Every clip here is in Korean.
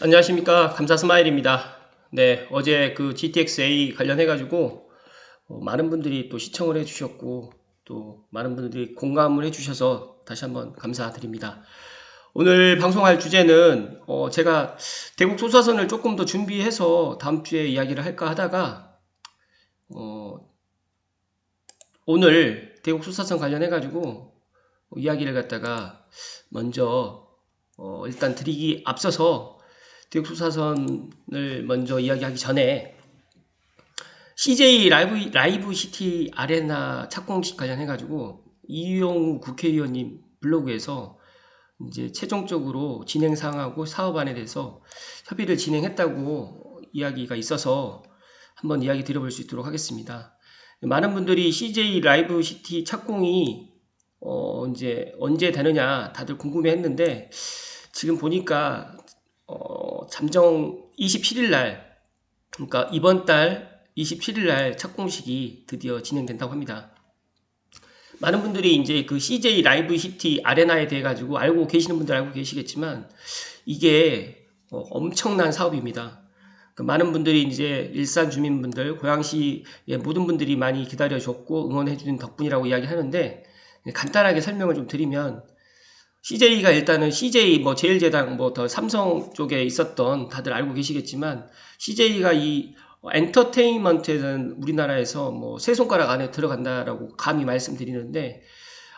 안녕하십니까. 감사스마일입니다. 네, 어제 그 GTX-A 관련해가지고 많은 분들이 또 시청을 해주셨고 또 많은 분들이 공감을 해주셔서 다시 한번 감사드립니다. 오늘 방송할 주제는 제가 대국 소사선을 조금 더 준비해서 다음 주에 이야기를 할까 하다가 오늘 대국 소사선 관련해가지고 이야기를 갖다가 먼저 일단 드리기 앞서서 대국 소사선을 먼저 이야기하기 전에 CJ 라이브 시티 아레나 착공식 관련해가지고 이용우 국회의원님 블로그에서 이제 최종적으로 진행사항하고 사업안에 대해서 협의를 진행했다고 이야기가 있어서 한번 이야기 드려볼 수 있도록 하겠습니다. 많은 분들이 CJ 라이브 시티 착공이 이제 언제 되느냐 다들 궁금해 했는데 지금 보니까 잠정 27일 날, 그러니까 이번 달 27일 날 착공식이 드디어 진행된다고 합니다. 많은 분들이 이제 그 CJ 라이브 시티 아레나에 대해 가지고 알고 계시는 분들 알고 계시겠지만 이게 엄청난 사업입니다. 많은 분들이 이제 일산 주민분들, 고양시의 모든 분들이 많이 기다려줬고 응원해주는 덕분이라고 이야기하는데 간단하게 설명을 좀 드리면 CJ가 일단은 CJ 뭐 제일제당 뭐 더 삼성 쪽에 있었던 다들 알고 계시겠지만 CJ가 이 엔터테인먼트에는 우리나라에서 뭐 세 손가락 안에 들어간다라고 감히 말씀드리는데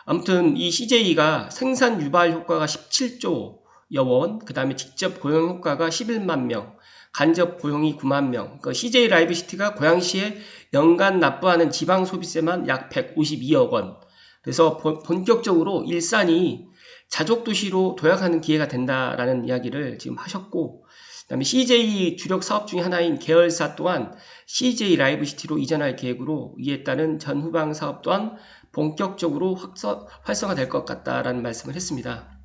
아무튼 이 CJ가 생산 유발 효과가 17조 여원, 그 다음에 직접 고용 효과가 11만 명, 간접 고용이 9만 명. 그러니까 CJ 라이브 시티가 고양시에 연간 납부하는 지방 소비세만 약 152억 원. 그래서 본격적으로 일산이 자족도시로 도약하는 기회가 된다라는 이야기를 지금 하셨고, 그 다음에 CJ 주력 사업 중에 하나인 계열사 또한 CJ 라이브 시티로 이전할 계획으로 이에 따른 전후방 사업 또한 본격적으로 활성화될 것 같다라는 말씀을 했습니다.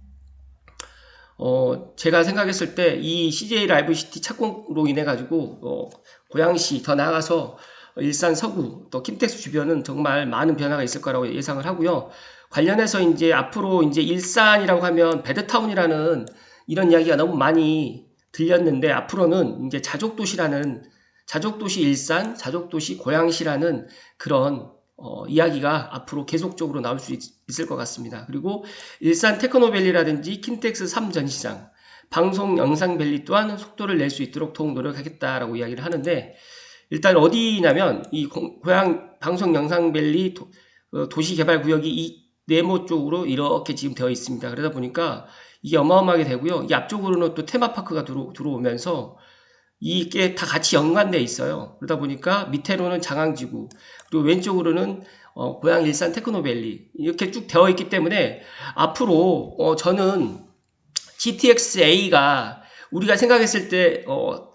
제가 생각했을 때 이 CJ 라이브 시티 착공으로 인해 가지고 고양시 더 나아가서 일산 서구 또 킨텍스 주변은 정말 많은 변화가 있을 거라고 예상을 하고요. 관련해서 이제 앞으로 이제 일산이라고 하면 배드타운이라는 이런 이야기가 너무 많이 들렸는데 앞으로는 이제 자족도시 일산, 자족도시 고양시라는 그런 이야기가 앞으로 계속적으로 나올 수 있을 것 같습니다. 그리고 일산 테크노밸리라든지 킨텍스 3전시장, 방송 영상밸리 또한 속도를 낼 수 있도록 더욱 노력하겠다라고 이야기를 하는데 일단 어디냐면 이 고양 방송 영상밸리 도시개발구역이 이 네모 쪽으로 이렇게 지금 되어 있습니다. 그러다 보니까 이게 어마어마하게 되고요. 이 앞쪽으로는 또 테마파크가 들어오면서 이게 다 같이 연관되어 있어요. 그러다 보니까 밑에로는 장항지구, 그리고 왼쪽으로는 고양 일산 테크노밸리 이렇게 쭉 되어 있기 때문에 앞으로 저는 GTX-A가 우리가 생각했을 때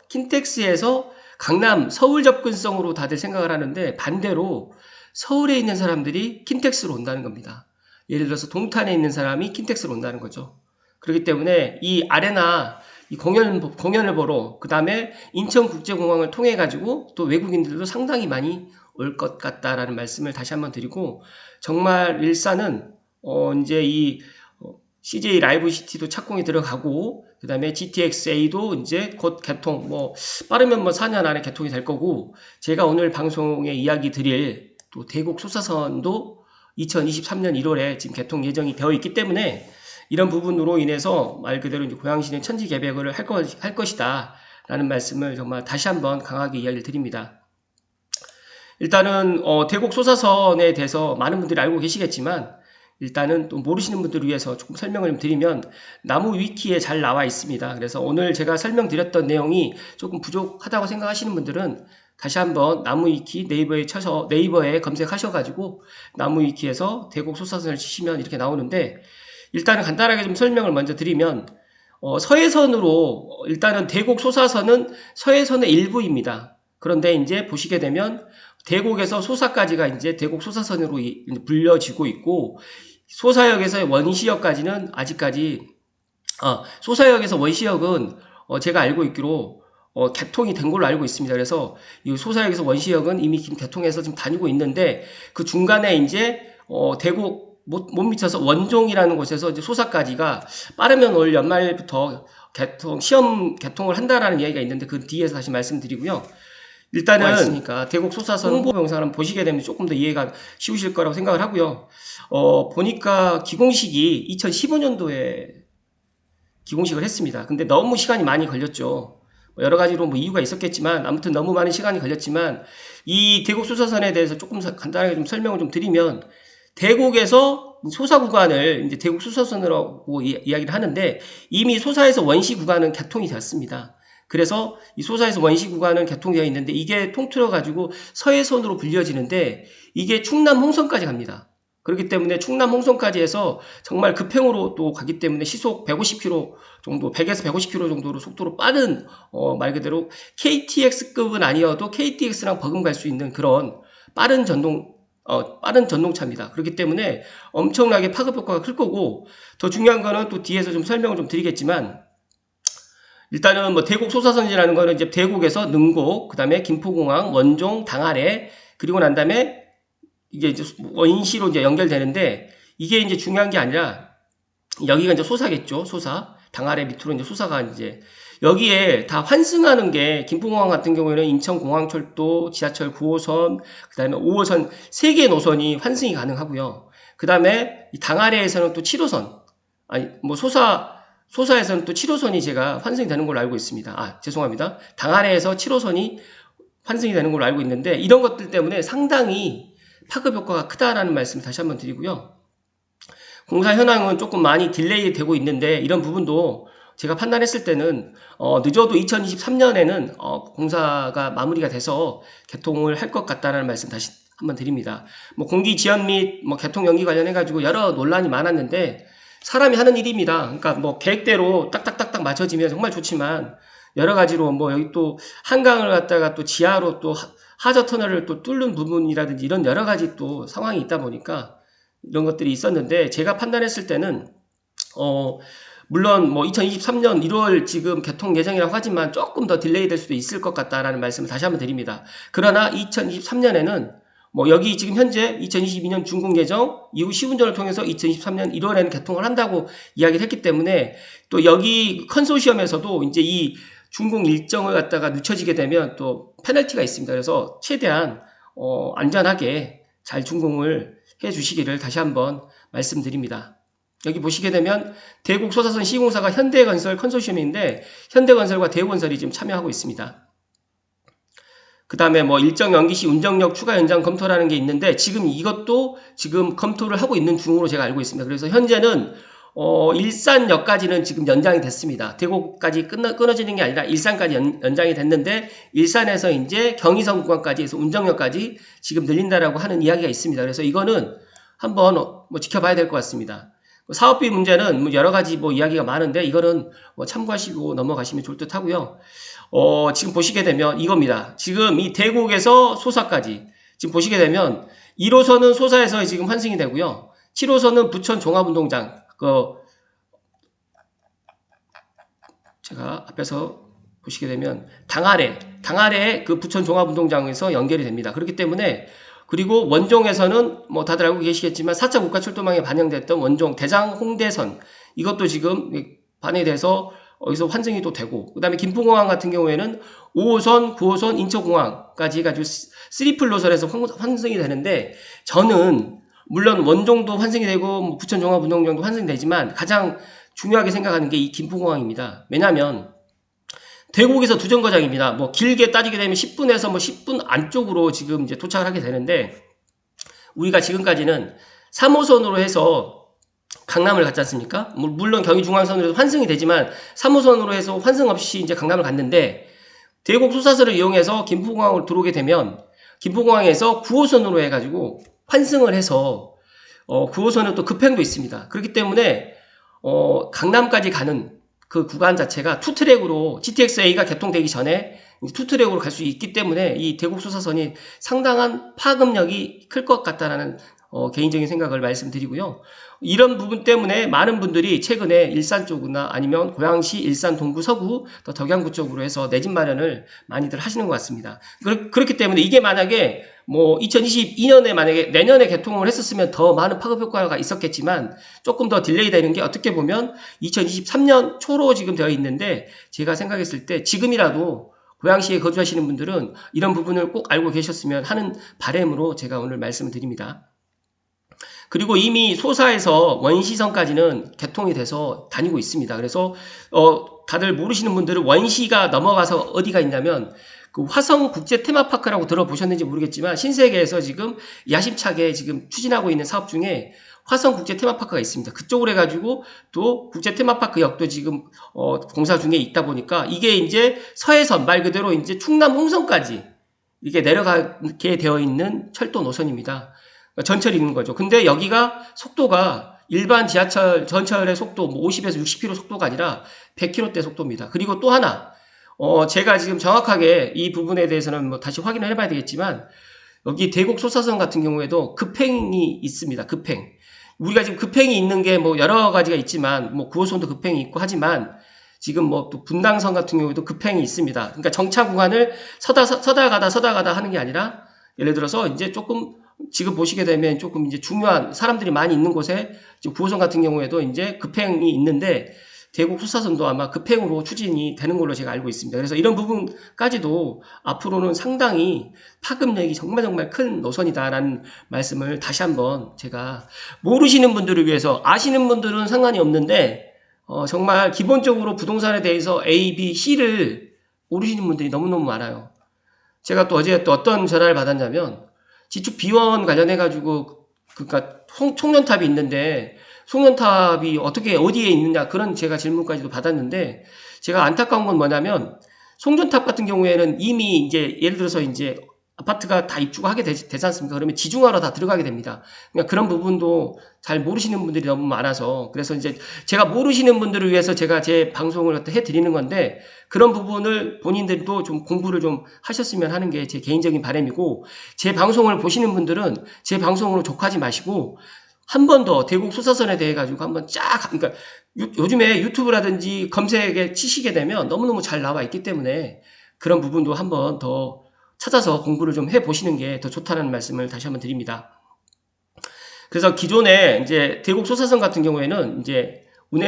킨텍스에서 강남 서울 접근성으로 다들 생각을 하는데 반대로 서울에 있는 사람들이 킨텍스로 온다는 겁니다. 예를 들어서 동탄에 있는 사람이 킨텍스로 온다는 거죠. 그렇기 때문에 이 아레나 이 공연을 보러 그 다음에 인천국제공항을 통해 가지고 또 외국인들도 상당히 많이 올 것 같다라는 말씀을 다시 한번 드리고 정말 일산은 이제 이 CJ 라이브 시티도 착공이 들어가고 그 다음에 GTX-A도 이제 곧 개통 빠르면 4년 안에 개통이 될 거고 제가 오늘 방송에 이야기 드릴 또 대곡 소사선도 2023년 1월에 지금 개통 예정이 되어 있기 때문에 이런 부분으로 인해서 말 그대로 이제 고양시는 천지개벽을 할 것이다 라는 말씀을 정말 다시 한번 강하게 이야기를 드립니다. 일단은 대곡 소사선에 대해서 많은 분들이 알고 계시겠지만 일단은 또 모르시는 분들을 위해서 조금 설명을 좀 드리면 나무 위키에 잘 나와 있습니다. 그래서 오늘 제가 설명드렸던 내용이 조금 부족하다고 생각하시는 분들은 다시 한번 나무 위키 네이버에 검색하셔가지고 나무 위키에서 대곡 소사선을 치시면 이렇게 나오는데 일단은 간단하게 좀 설명을 먼저 드리면 서해선으로 일단은 대곡 소사선은 서해선의 일부입니다. 그런데 이제 보시게 되면 대곡에서 소사까지가 이제 대곡 소사선으로 불려지고 있고 소사역에서 원시역까지는 아직까지 소사역에서 원시역은 제가 알고 있기로 개통이 된 걸로 알고 있습니다. 그래서 이 소사역에서 원시역은 이미 지금 개통해서 지금 다니고 있는데 그 중간에 이제 대곡 못 미쳐서 원종이라는 곳에서 이제 소사까지가 빠르면 올 연말부터 시험 개통을 한다라는 이야기가 있는데 그 뒤에서 다시 말씀드리고요. 일단은 있으니까 대곡 소사선 홍보 영상을 보시게 되면 조금 더 이해가 쉬우실 거라고 생각을 하고요. 보니까 기공식이 2015년도에 기공식을 했습니다. 근데 너무 시간이 많이 걸렸죠. 여러 가지로 뭐 이유가 있었겠지만 아무튼 너무 많은 시간이 걸렸지만 이 대곡 소사선에 대해서 조금 간단하게 좀 설명을 좀 드리면 대곡에서 소사 구간을 이제 대곡 소사선으로 이야기를 하는데 이미 소사에서 원시 구간은 개통이 되었습니다. 그래서 이 소사에서 원시 구간은 개통되어 있는데 이게 통틀어 가지고 서해선으로 불려지는데 이게 충남 홍선까지 갑니다. 그렇기 때문에 충남 홍선까지 해서 정말 급행으로 또 가기 때문에 시속 150km 정도, 100에서 150km 정도로 속도로 빠른 말 그대로 KTX급은 아니어도 KTX랑 버금갈 수 있는 그런 빠른 전동차입니다. 그렇기 때문에 엄청나게 파급 효과가 클 거고 더 중요한 거는 또 뒤에서 좀 설명을 좀 드리겠지만 일단은 뭐 대곡 소사선이라는 거는 이제 대곡에서 능곡, 그 다음에 김포공항, 원종, 당아래, 그리고 난 다음에 이게 이제 원시로 이제 연결되는데 이게 이제 중요한 게 아니라 여기가 이제 소사겠죠. 소사. 당아래 밑으로 이제 소사가 이제 여기에 다 환승하는 게 김포공항 같은 경우에는 인천공항철도, 지하철 9호선, 그 다음에 5호선 3개 노선이 환승이 가능하고요. 그 다음에 당아래에서는 또 7호선, 아니 뭐 소사에서는 또 7호선이 제가 환승이 되는 걸로 알고 있습니다. 죄송합니다. 당아래에서 7호선이 환승이 되는 걸로 알고 있는데 이런 것들 때문에 상당히 파급 효과가 크다라는 말씀 다시 한번 드리고요. 공사 현황은 조금 많이 딜레이 되고 있는데 이런 부분도 제가 판단했을 때는 늦어도 2023년에는 공사가 마무리가 돼서 개통을 할 것 같다는 말씀 다시 한번 드립니다. 뭐 공기 지연 및 뭐 개통 연기 관련해 가지고 여러 논란이 많았는데 사람이 하는 일입니다. 그러니까 뭐 계획대로 딱딱딱딱 맞춰지면 정말 좋지만 여러 가지로 뭐 여기 또 한강을 갖다가 또 지하로 또 하저 터널을 또 뚫는 부분이라든지 이런 여러 가지 또 상황이 있다 보니까 이런 것들이 있었는데 제가 판단했을 때는 물론 뭐 2023년 1월 지금 개통 예정이라고 하지만 조금 더 딜레이 될 수도 있을 것 같다라는 말씀을 다시 한번 드립니다. 그러나 2023년에는 뭐 여기 지금 현재 2022년 준공 예정 이후 시운전을 통해서 2023년 1월에는 개통을 한다고 이야기를 했기 때문에 또 여기 컨소시엄에서도 이제 이 준공 일정을 갖다가 늦춰지게 되면 또 페널티가 있습니다. 그래서 최대한 안전하게 잘 준공을 해 주시기를 다시 한번 말씀드립니다. 여기 보시게 되면 대곡 소사선 시공사가 현대건설 컨소시엄인데 현대건설과 대우건설이 지금 참여하고 있습니다. 그 다음에 뭐 일정 연기 시 운정력 추가 연장 검토라는 게 있는데 지금 이것도 지금 검토를 하고 있는 중으로 제가 알고 있습니다. 그래서 현재는 일산역까지는 지금 연장이 됐습니다. 대곡까지 끊어지는 게 아니라 일산까지 연장이 됐는데 일산에서 이제 경의선 구간까지 해서 운정역까지 지금 늘린다라고 하는 이야기가 있습니다. 그래서 이거는 한번 뭐 지켜봐야 될 것 같습니다. 사업비 문제는 뭐 여러 가지 뭐 이야기가 많은데 이거는 뭐 참고하시고 넘어가시면 좋을 듯 하고요. 지금 보시게 되면 이겁니다. 지금 이 대곡에서 소사까지 지금 보시게 되면 1호선은 소사에서 지금 환승이 되고요. 7호선은 부천 종합운동장 제가 앞에서 보시게 되면 당아래 그 부천 종합운동장에서 연결이 됩니다. 그렇기 때문에 그리고 원종에서는 뭐 다들 알고 계시겠지만 4차 국가철도망에 반영됐던 원종 대장 홍대선 이것도 지금 반영이 돼서 여기서 환승이 또 되고 그 다음에 김포공항 같은 경우에는 5호선, 9호선, 인천공항까지 해가지고 3플 노선에서 환승이 되는데 저는 물론 원종도 환승이 되고 부천 종합운동장도 환승이 되지만 가장 중요하게 생각하는 게 이 김포공항입니다. 왜냐하면 대곡에서 두 정거장입니다. 뭐 길게 따지게 되면 10분에서 뭐 10분 안쪽으로 지금 이제 도착을 하게 되는데 우리가 지금까지는 3호선으로 해서 강남을 갔지 않습니까? 물론 경의중앙선으로 환승이 되지만 3호선으로 해서 환승 없이 이제 강남을 갔는데 대곡 소사선을 이용해서 김포공항으로 들어오게 되면 김포공항에서 9호선으로 해가지고 환승을 해서 9호선은 또 급행도 있습니다. 그렇기 때문에 강남까지 가는 그 구간 자체가 투트랙으로 GTX-A가 개통되기 전에 투트랙으로 갈 수 있기 때문에 이 대곡 소사선이 상당한 파급력이 클 것 같다라는 개인적인 생각을 말씀드리고요. 이런 부분 때문에 많은 분들이 최근에 일산 쪽이나 아니면 고양시, 일산, 동구, 서구, 또 덕양구 쪽으로 해서 내 집 마련을 많이들 하시는 것 같습니다. 그렇기 때문에 이게 만약에 뭐 2022년에 만약에 내년에 개통을 했었으면 더 많은 파급 효과가 있었겠지만 조금 더 딜레이 되는 게 어떻게 보면 2023년 초로 지금 되어 있는데, 제가 생각했을 때 지금이라도 고양시에 거주하시는 분들은 이런 부분을 꼭 알고 계셨으면 하는 바람으로 제가 오늘 말씀을 드립니다. 그리고 이미 소사에서 원시선까지는 개통이 돼서 다니고 있습니다. 그래서 다들 모르시는 분들은 원시가 넘어가서 어디가 있냐면 그 화성 국제 테마파크라고 들어보셨는지 모르겠지만 신세계에서 지금 야심차게 지금 추진하고 있는 사업 중에 화성 국제 테마파크가 있습니다. 그쪽으로 해가지고 또 국제 테마파크 역도 지금 공사 중에 있다 보니까 이게 이제 서해선 말 그대로 이제 충남 홍성까지 이게 내려가게 되어 있는 철도 노선입니다. 전철이 있는 거죠. 근데 여기가 속도가 일반 지하철, 전철의 속도 50에서 60km 속도가 아니라 100km대 속도입니다. 그리고 또 하나, 제가 지금 정확하게 이 부분에 대해서는 뭐 다시 확인을 해봐야 되겠지만, 여기 대곡 소사선 같은 경우에도 급행이 있습니다. 급행. 우리가 지금 급행이 있는 게 뭐 여러 가지가 있지만, 뭐 9호선도 급행이 있고 하지만, 지금 뭐 또 분당선 같은 경우에도 급행이 있습니다. 그러니까 정차 구간을 서다 가다 하는 게 아니라, 예를 들어서 이제 조금 지금 보시게 되면 조금 이제 중요한 사람들이 많이 있는 곳에 지금 9호선 같은 경우에도 이제 급행이 있는데 대곡 수사선도 아마 급행으로 추진이 되는 걸로 제가 알고 있습니다. 그래서 이런 부분까지도 앞으로는 상당히 파급력이 정말 큰 노선이다라는 말씀을 다시 한번 제가 모르시는 분들을 위해서, 아시는 분들은 상관이 없는데 정말 기본적으로 부동산에 대해서 A, B, C를 모르시는 분들이 너무너무 많아요. 제가 또 어제 또 어떤 전화를 받았냐면 지축 비원 관련해가지고, 그러니까 송년탑이 있는데, 송년탑이 어디에 있느냐, 그런 제가 질문까지도 받았는데, 제가 안타까운 건 뭐냐면, 송전탑 같은 경우에는 이미 이제, 예를 들어서 이제, 아파트가 다 입주가 하게 되지 않습니까? 그러면 지중화로 다 들어가게 됩니다. 그러니까 그런 부분도 잘 모르시는 분들이 너무 많아서, 그래서 이제 제가 모르시는 분들을 위해서 제가 제 방송을 해드리는 건데, 그런 부분을 본인들도 좀 공부를 좀 하셨으면 하는 게 제 개인적인 바람이고, 제 방송을 보시는 분들은 제 방송으로 족하지 마시고, 한 번 더 대곡 수사선에 대해 가지고 한번 쫙, 그러니까 요즘에 유튜브라든지 검색에 치시게 되면 너무너무 잘 나와 있기 때문에 그런 부분도 한 번 더 찾아서 공부를 좀 해보시는 게 더 좋다는 말씀을 다시 한번 드립니다. 그래서 기존에 이제 대곡 소사선 같은 경우에는 이제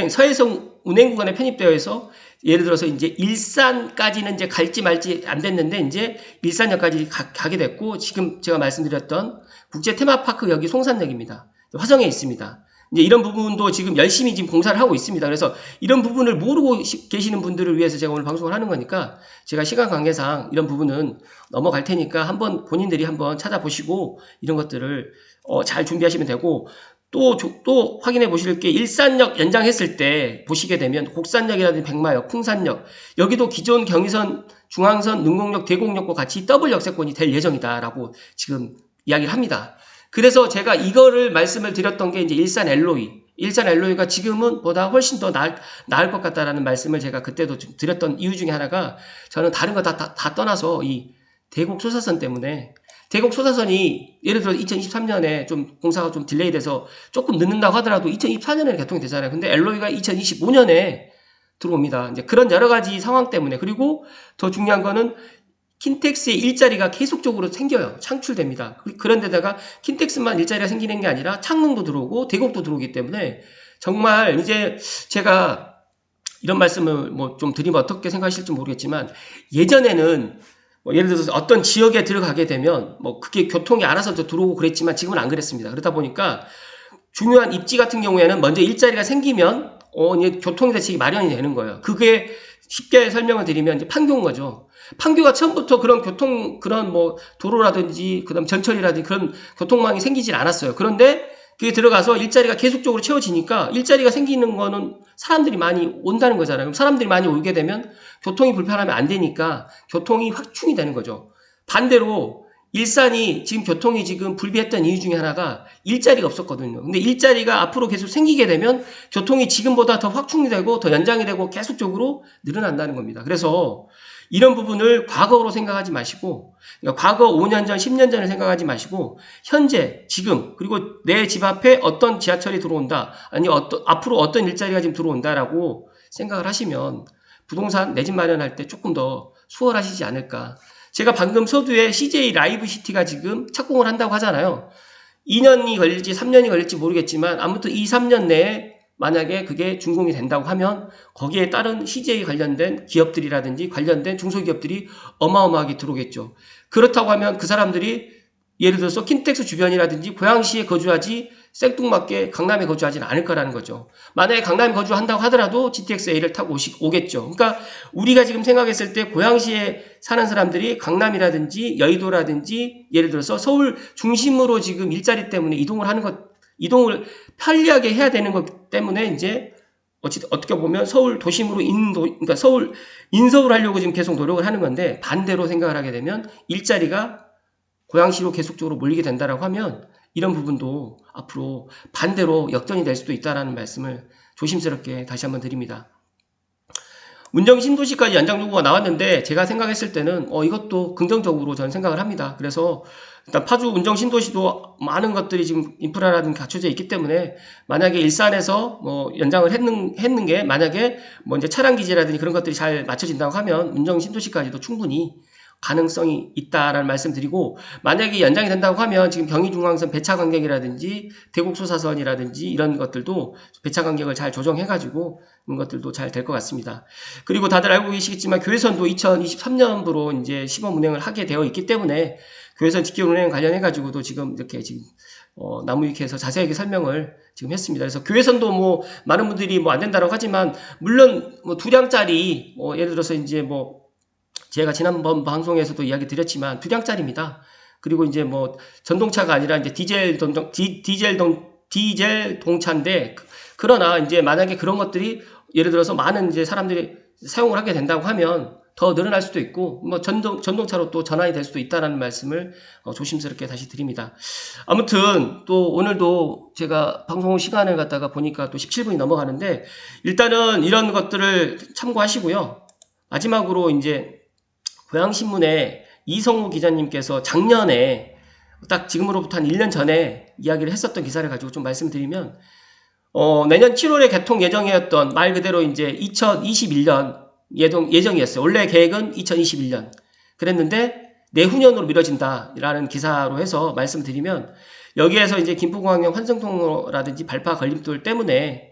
서해성 운행 구간에 편입되어 있어, 예를 들어서 이제 일산까지는 이제 갈지 말지 안 됐는데 이제 일산역까지 가게 됐고, 지금 제가 말씀드렸던 국제 테마파크 역이 송산역입니다. 화성에 있습니다. 이제 이런 부분도 지금 열심히 지금 공사를 하고 있습니다. 그래서 이런 부분을 모르고 계시는 분들을 위해서 제가 오늘 방송을 하는 거니까, 제가 시간 관계상 이런 부분은 넘어갈 테니까 한번 본인들이 한번 찾아보시고 이런 것들을 잘 준비하시면 되고, 또 확인해 보실 게, 일산역 연장했을 때 보시게 되면 곡산역이라든지 백마역, 풍산역, 여기도 기존 경의선, 중앙선, 능곡역, 대곡역과 같이 더블 역세권이 될 예정이다라고 지금 이야기를 합니다. 그래서 제가 이거를 말씀을 드렸던 게 이제 일산 LOE가 지금은 보다 훨씬 더 나을 것 같다라는 말씀을 제가 그때도 드렸던 이유 중에 하나가, 저는 다른 거 다 떠나서 이 대곡 소사선 때문에, 대곡 소사선이 예를 들어 2023년에 좀 공사가 좀 딜레이 돼서 조금 늦는다고 하더라도 2024년에 개통이 되잖아요. 근데 LOE가 2025년에 들어옵니다. 이제 그런 여러 가지 상황 때문에, 그리고 더 중요한 거는 킨텍스의 일자리가 계속적으로 생겨요. 창출됩니다. 그런데다가 킨텍스만 일자리가 생기는 게 아니라 창릉도 들어오고 대곡도 들어오기 때문에, 정말 이제 제가 이런 말씀을 뭐 좀 드리면 어떻게 생각하실지 모르겠지만, 예전에는 뭐 예를 들어서 어떤 지역에 들어가게 되면 뭐 그게 교통이 알아서 들어오고 그랬지만 지금은 안 그랬습니다. 그러다 보니까 중요한 입지 같은 경우에는 먼저 일자리가 생기면 이제 교통이 대책이 마련이 되는 거예요. 그게 쉽게 설명을 드리면 이제 판교인 거죠. 판교가 처음부터 그런 뭐 도로라든지 그다음 전철이라든지 그런 교통망이 생기질 않았어요. 그런데 그게 들어가서 일자리가 계속적으로 채워지니까, 일자리가 생기는 거는 사람들이 많이 온다는 거잖아요. 그럼 사람들이 많이 오게 되면 교통이 불편하면 안 되니까 교통이 확충이 되는 거죠. 반대로 일산이 지금 교통이 지금 불비했던 이유 중에 하나가 일자리가 없었거든요. 근데 일자리가 앞으로 계속 생기게 되면 교통이 지금보다 더 확충이 되고 더 연장이 되고 계속적으로 늘어난다는 겁니다. 그래서 이런 부분을 과거로 생각하지 마시고, 그러니까 과거 5년 전, 10년 전을 생각하지 마시고, 현재, 지금, 그리고 내 집 앞에 어떤 지하철이 들어온다, 아니 앞으로 어떤 일자리가 지금 들어온다라고 생각을 하시면 부동산 내 집 마련할 때 조금 더 수월하시지 않을까. 제가 방금 서두에 CJ 라이브 시티가 지금 착공을 한다고 하잖아요. 2년이 걸릴지 3년이 걸릴지 모르겠지만 아무튼 2, 3년 내에 만약에 그게 준공이 된다고 하면 거기에 따른 CJ 관련된 기업들이라든지 관련된 중소기업들이 어마어마하게 들어오겠죠. 그렇다고 하면 그 사람들이 예를 들어서 킨텍스 주변이라든지 고양시에 거주하지 생뚱맞게 강남에 거주하지는 않을 거라는 거죠. 만약에 강남에 거주한다고 하더라도 GTX-A를 타고 오겠죠. 그러니까 우리가 지금 생각했을 때 고양시에 사는 사람들이 강남이라든지 여의도라든지 예를 들어서 서울 중심으로 지금 일자리 때문에 이동을 편리하게 해야 되는 것 때문에 이제 어떻게 보면 서울 도심으로 그러니까 인서울 하려고 지금 계속 노력을 하는 건데, 반대로 생각을 하게 되면 일자리가 고양시로 계속적으로 몰리게 된다라고 하면 이런 부분도 앞으로 반대로 역전이 될 수도 있다라는 말씀을 조심스럽게 다시 한번 드립니다. 운정 신도시까지 연장 요구가 나왔는데 제가 생각했을 때는 이것도 긍정적으로 저는 생각을 합니다. 그래서 일단 파주 운정 신도시도 많은 것들이 지금 인프라라든지 갖춰져 있기 때문에 만약에 일산에서 뭐 연장을 했는 게 만약에 뭐 이제 차량 기지라든지 그런 것들이 잘 맞춰진다고 하면 운정 신도시까지도 충분히 가능성이 있다라는 말씀 드리고, 만약에 연장이 된다고 하면 지금 경의중앙선 배차 간격이라든지 대곡소사선이라든지 이런 것들도 배차 간격을 잘 조정해가지고 이런 것들도 잘 될 것 같습니다. 그리고 다들 알고 계시겠지만 교회선도 2023년부로 이제 시범 운행을 하게 되어 있기 때문에 교회선 직결 운행 관련해가지고도 지금 이렇게 지금 나무위키에서 자세하게 설명을 지금 했습니다. 그래서 교회선도 뭐 많은 분들이 뭐 안 된다고 하지만 물론 뭐 두량짜리 예를 들어서 이제 뭐 제가 지난번 방송에서도 이야기 드렸지만 두량짜리입니다. 그리고 이제 뭐 전동차가 아니라 이제 디젤 동차인데, 그러나 이제 만약에 그런 것들이 예를 들어서 많은 이제 사람들이 사용을 하게 된다고 하면 더 늘어날 수도 있고 뭐 전동차로 또 전환이 될 수도 있다라는 말씀을 조심스럽게 다시 드립니다. 아무튼 또 오늘도 제가 방송 시간을 갖다가 보니까 또 17분이 넘어가는데 일단은 이런 것들을 참고하시고요. 마지막으로 이제 고양신문에 이성우 기자님께서 작년에 딱 지금으로부터 한 1년 전에 이야기를 했었던 기사를 가지고 좀 말씀드리면, 내년 7월에 개통 예정이었던 말 그대로 이제 2021년 예정이었어요. 원래 계획은 2021년. 그랬는데 내후년으로 미뤄진다라는 기사로 해서 말씀드리면, 여기에서 이제 김포공항역 환승통로라든지 발파 걸림돌 때문에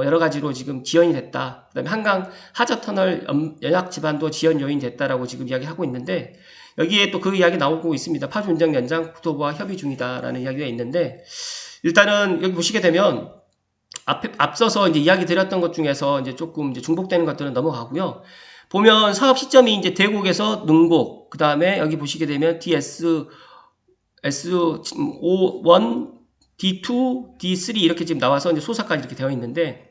여러 가지로 지금 지연이 됐다. 그다음에 한강 하저터널 연약 지반도 지연 요인 됐다라고 지금 이야기하고 있는데, 여기에 또 그 이야기 나오고 있습니다. 파주 운정 연장 국토부와 협의 중이다라는 이야기가 있는데, 일단은 여기 보시게 되면 앞서서 이제 이야기 드렸던 것 중에서 이제 조금 이제 중복되는 것들은 넘어가고요. 보면 사업 시점이 이제 대곡에서 능곡, 그 다음에 여기 보시게 되면 DS S1, D2, D3 이렇게 지금 나와서 이제 소사까지 이렇게 되어 있는데,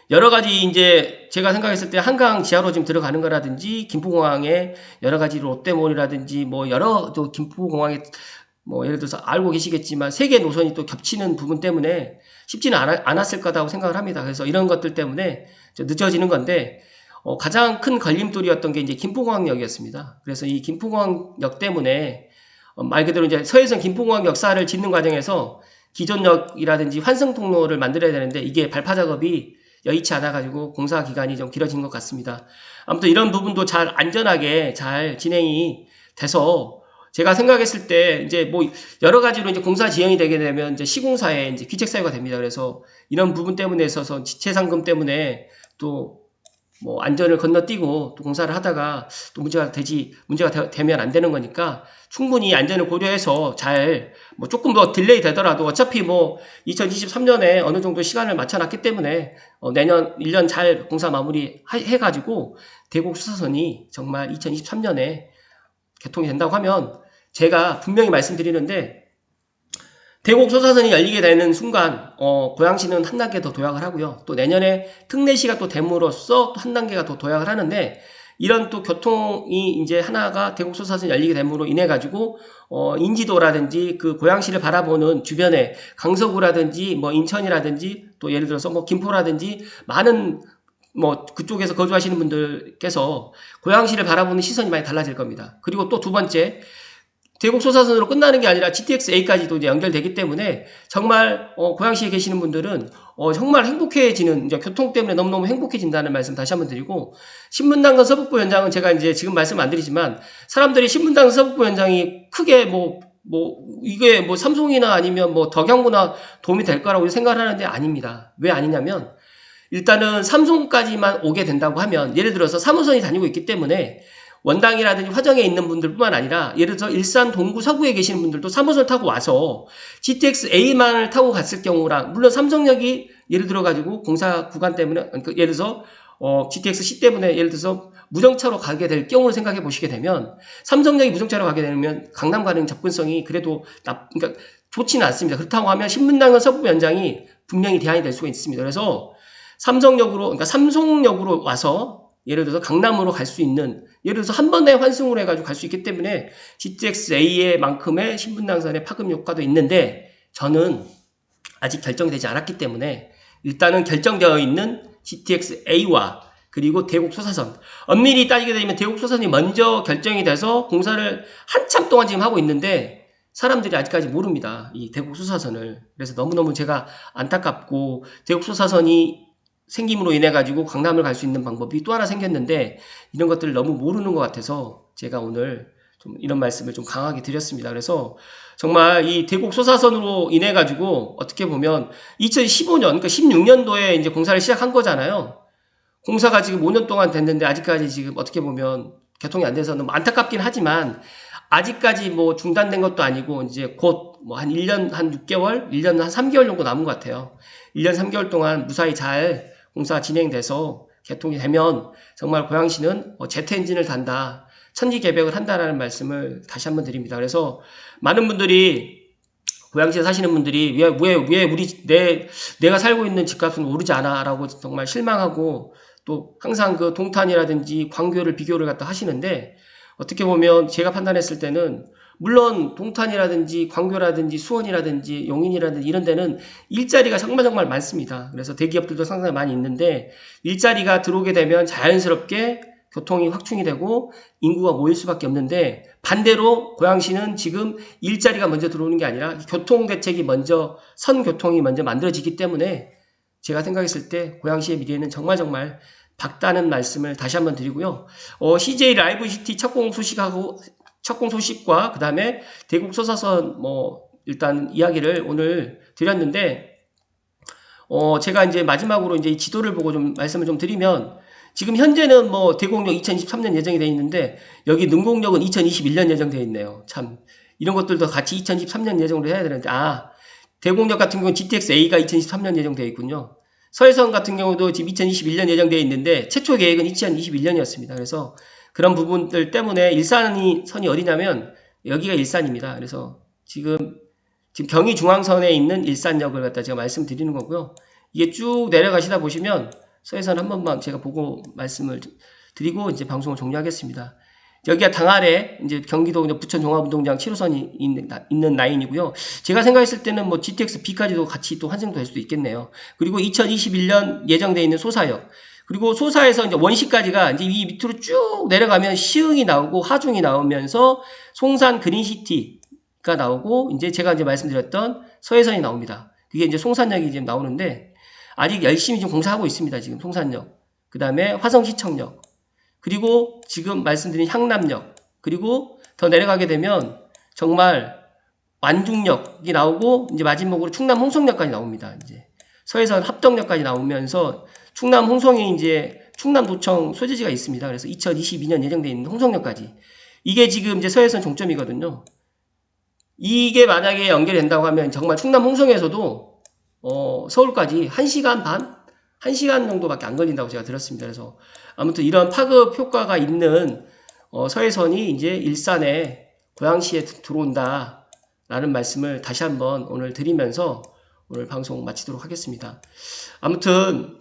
여러 가지 이제 제가 생각했을 때 한강 지하로 지금 들어가는 거라든지 김포공항에 여러 가지 롯데몰이라든지 뭐 여러 또 김포공항에 뭐 예를 들어서 알고 계시겠지만 세 개 노선이 또 겹치는 부분 때문에 쉽지는 않았을 거라고 생각을 합니다. 그래서 이런 것들 때문에 늦어지는 건데, 가장 큰 걸림돌이었던 게 이제 김포공항역이었습니다. 그래서 이 김포공항역 때문에 말 그대로 이제 서해선 김포공항 역사를 짓는 과정에서 기존역이라든지 환승통로를 만들어야 되는데 이게 발파 작업이 여의치 않아가지고 공사 기간이 좀 길어진 것 같습니다. 아무튼 이런 부분도 잘 안전하게 잘 진행이 돼서 제가 생각했을 때 이제 뭐 여러 가지로 이제 공사 지연이 되게 되면 이제 시공사에 이제 귀책 사유가 됩니다. 그래서 이런 부분 때문에 있어서 지체 상금 때문에 또 뭐 안전을 건너뛰고 또 공사를 하다가 또 문제가 되면 안 되는 거니까 충분히 안전을 고려해서 잘 뭐 조금 더 딜레이 되더라도 어차피 뭐 2023년에 어느 정도 시간을 맞춰놨기 때문에 내년 1년 잘 공사 마무리 해가지고 대곡 수사선이 정말 2023년에 개통이 된다고 하면 제가 분명히 말씀드리는데, 대곡 소사선이 열리게 되는 순간 고양시는 한 단계 더 도약을 하고요. 또 내년에 특례시가 또 됨으로써 또 한 단계가 더 도약을 하는데, 이런 또 교통이 이제 하나가 대곡 소사선이 열리게 됨으로 인해 가지고 인지도라든지 그 고양시를 바라보는 주변에 강서구라든지 뭐 인천이라든지 또 예를 들어서 뭐 김포라든지 많은 뭐 그쪽에서 거주하시는 분들께서 고양시를 바라보는 시선이 많이 달라질 겁니다. 그리고 또 두 번째, 대곡 소사선으로 끝나는 게 아니라 GTX-A까지도 이제 연결되기 때문에 정말 고양시에 계시는 분들은 정말 행복해지는, 이제 교통 때문에 너무너무 행복해진다는 말씀 다시 한번 드리고, 신분당선 서북부 연장은 제가 이제 지금 말씀 안 드리지만, 사람들이 신분당선 서북부 연장이 크게 이게 삼송이나 아니면 덕양구나 도움이 될 거라고 생각을 하는데 아닙니다. 왜 아니냐면, 일단은 삼송까지만 오게 된다고 하면, 예를 들어서 3호선이 다니고 있기 때문에 원당이라든지 화정에 있는 분들뿐만 아니라 예를 들어서 일산 동구 서구에 계시는 분들도 3호선을 타고 와서 GTX-A만을 타고 갔을 경우랑, 물론 삼성역이 예를 들어 가지고 공사 구간 때문에, 그러니까 예를 들어서 GTX-C 때문에 예를 들어서 무정차로 가게 될 경우를 생각해 보시게 되면, 삼성역이 무정차로 가게 되면 강남 가는 접근성이 그래도 그러니까 좋지는 않습니다. 그렇다고 하면 신분당선 서부 연장이 분명히 대안이 될 수가 있습니다. 그래서 그러니까 삼성역으로 와서 예를 들어서 강남으로 갈 수 있는, 예를 들어서 한 번에 환승으로 해가지고 갈 수 있기 때문에 GTX-A의 만큼의 신분당선의 파급 효과도 있는데, 저는 아직 결정이 되지 않았기 때문에 일단은 결정되어 있는 GTX-A와 그리고 대곡 소사선, 엄밀히 따지게 되면 대곡 소사선이 먼저 결정이 돼서 공사를 한참 동안 지금 하고 있는데 사람들이 아직까지 모릅니다, 이 대곡 소사선을. 그래서 너무너무 제가 안타깝고, 대곡 소사선이 생김으로 인해 가지고 강남을 갈 수 있는 방법이 또 하나 생겼는데 이런 것들을 너무 모르는 것 같아서 제가 오늘 좀 이런 말씀을 좀 강하게 드렸습니다. 그래서 정말 이 대곡 소사선으로 인해 가지고 어떻게 보면 2015년, 그러니까 16년도에 이제 공사를 시작한 거잖아요. 공사가 지금 5년 동안 됐는데 아직까지 지금 어떻게 보면 개통이 안 돼서 너무 안타깝긴 하지만, 아직까지 중단된 것도 아니고 이제 곧 한 1년 한 6개월, 1년 한 3개월 정도 남은 것 같아요. 1년 3개월 동안 무사히 잘 공사 진행돼서 개통이 되면 정말 고양시는 제트 엔진을 단다, 천지개벽을 한다라는 말씀을 다시 한번 드립니다. 그래서 많은 분들이, 고양시에 사시는 분들이 왜 내가 살고 있는 집값은 오르지 않아 라고 정말 실망하고, 또 항상 그 동탄이라든지 광교를 비교를 갖다 하시는데, 어떻게 보면 제가 판단했을 때는 물론 동탄이라든지 광교라든지 수원이라든지 용인이라든지 이런 데는 일자리가 정말 많습니다. 그래서 대기업들도 상당히 많이 있는데, 일자리가 들어오게 되면 자연스럽게 교통이 확충이 되고 인구가 모일 수밖에 없는데, 반대로 고양시는 지금 일자리가 먼저 들어오는 게 아니라 교통대책이 먼저, 선교통이 먼저 만들어지기 때문에 제가 생각했을 때 고양시의 미래는 정말 밝다는 말씀을 다시 한번 드리고요. CJ 라이브시티 착공 소식과 그 다음에 대곡 소사선 일단 이야기를 오늘 드렸는데, 제가 이제 마지막으로 이제 이 지도를 보고 좀 말씀을 좀 드리면, 지금 현재는 대곡역 2023년 예정이 되어 있는데 여기 능곡역은 2021년 예정되어 있네요. 참 이런 것들도 같이 2023년 예정으로 해야 되는데, 대곡역 같은 경우는 GTX-A가 2023년 예정되어 있군요. 서해선 같은 경우도 지금 2021년 예정되어 있는데 최초 계획은 2021년이었습니다. 그래서 그런 부분들 때문에 선이 어디냐면 여기가 일산입니다. 그래서 지금 경의중앙선에 있는 일산역을 갖다 제가 말씀드리는 거고요. 이게 쭉 내려가시다 보시면 서해선 한 번만 제가 보고 말씀을 드리고 이제 방송을 종료하겠습니다. 여기가 당아래 이제 경기도 부천 종합운동장 7호선이 있는 라인이고요. 제가 생각했을 때는 GTX-B까지도 같이 또 환승도 될 수도 있겠네요. 그리고 2021년 예정되어 있는 소사역, 그리고 소사에서 이제 원시까지가 이제 이 밑으로 쭉 내려가면 시흥이 나오고 하중이 나오면서 송산 그린시티가 나오고, 이제 제가 이제 말씀드렸던 서해선이 나옵니다. 그게 이제 송산역이 지금 나오는데 아직 열심히 지금 공사하고 있습니다. 지금 송산역, 그 다음에 화성시청역, 그리고 지금 말씀드린 향남역, 그리고 더 내려가게 되면 정말 완중역이 나오고, 이제 마지막으로 충남 홍성역까지 나옵니다. 이제 서해선 합덕역까지 나오면서 충남 홍성에 이제 충남도청 소재지가 있습니다. 그래서 2022년 예정되어 있는 홍성역까지, 이게 지금 이제 서해선 종점이거든요. 이게 만약에 연결된다고 하면 정말 충남 홍성에서도 서울까지 1시간 반? 1시간 정도밖에 안 걸린다고 제가 들었습니다. 그래서 아무튼 이런 파급 효과가 있는 서해선이 이제 일산에, 고양시에 들어온다 라는 말씀을 다시 한번 오늘 드리면서 오늘 방송 마치도록 하겠습니다. 아무튼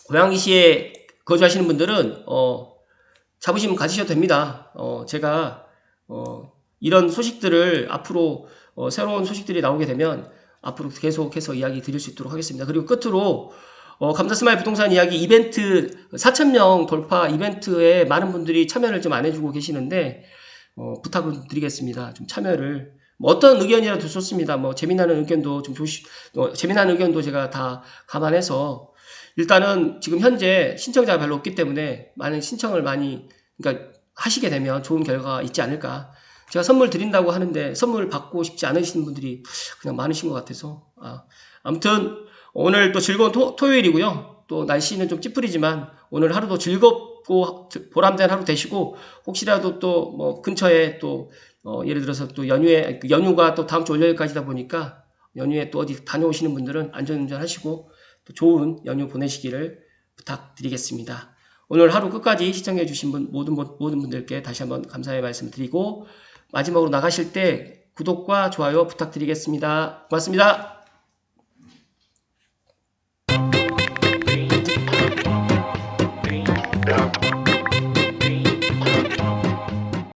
고양시에 거주하시는 분들은 자부심 가지셔도 됩니다. 제가 이런 소식들을 앞으로 새로운 소식들이 나오게 되면 앞으로 계속해서 이야기 드릴 수 있도록 하겠습니다. 그리고 끝으로 감사스마일 부동산 이야기 이벤트 4,000명 돌파 이벤트에 많은 분들이 참여를 좀 안 해주고 계시는데, 부탁을 드리겠습니다. 좀 참여를 뭐 어떤 의견이라도 좋습니다. 뭐 재미나는 의견도 좀 재미난 의견도 제가 다 감안해서 일단은 지금 현재 신청자가 별로 없기 때문에 많은 신청을 많이 그러니까 하시게 되면 좋은 결과가 있지 않을까. 제가 선물 드린다고 하는데 선물 받고 싶지 않으신 분들이 그냥 많으신 것 같아서 아무튼 오늘 또 즐거운 토요일이고요. 또 날씨는 좀 찌푸리지만 오늘 하루도 즐겁고 보람된 하루 되시고 혹시라도 또 뭐 근처에 또 예를 들어서 또 연휴가 또 다음 주 월요일까지다 보니까 연휴에 또 어디 다녀오시는 분들은 안전운전 하시고 또 좋은 연휴 보내시기를 부탁드리겠습니다. 오늘 하루 끝까지 시청해주신 모든 분들께 다시 한번 감사의 말씀 드리고 마지막으로 나가실 때 구독과 좋아요 부탁드리겠습니다. 고맙습니다.